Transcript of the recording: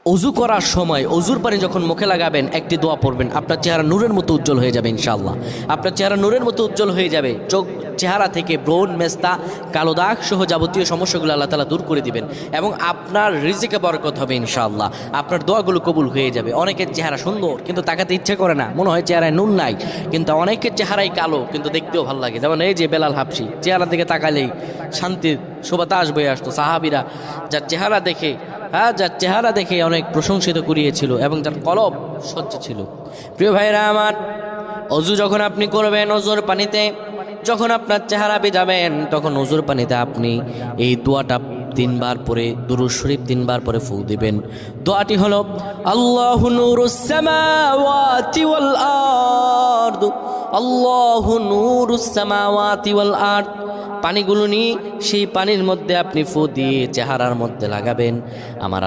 অজু করার সময় অজুর পানি যখন মুখে লাগাবেন একটি দোয়া পড়বেন, আপনার চেহারা নূরের মতো উজ্জ্বল হয়ে যাবে ইনশাআল্লাহ। আপনার চেহারা নূরের মতো উজ্জ্বল হয়ে যাবে। চেহারা থেকে ব্রণ, মেস্তা, কালো দাগ সহ যাবতীয় সমস্যাগুলো আল্লাহ তাআলা দূর করে দিবেন এবং আপনার রিজিকে বরকত হবে ইনশাআল্লাহ। আপনার দোয়াগুলো কবুল হয়ে যাবে। অনেকের চেহারা সুন্দর কিন্তু তাকাতে ইচ্ছে করে না, মনে হয় চেহারায় নুন নাই, কিন্তু অনেকের চেহারাই কালো কিন্তু দেখতেও ভালো লাগে। যেমন এই যে বেলাল হাবশি, চেহারা দিকে তাকালেই শান্তির সুবাতাস বয়ে আসতো। সাহাবীরা যার চেহারা দেখে অনেক প্রশংসিত করিয়েছিল এবং যার কলব স্বচ্ছ ছিল। প্রিয় ভাইরা আমার, অজু যখন আপনি করবেন, অজুর পানিতে যখন আপনার চেহারা ভিজাবেন, তখন অজুর পানিতে আপনি এই দোয়াটা 3 বার পরে, দুরূদ শরীফ 3 বার পরে ফু দিবেন। দোয়াটি হলো আল্লাহু নূরুস সামাওয়াতি ওয়াল আরদ, আল্লাহু নূরুস সামাওয়াতি ওয়াল আরদ। পানিগুলো নিয়ে সেই পানির মধ্যে আপনি ফু দিয়ে চেহারার মধ্যে লাগাবেন। আমার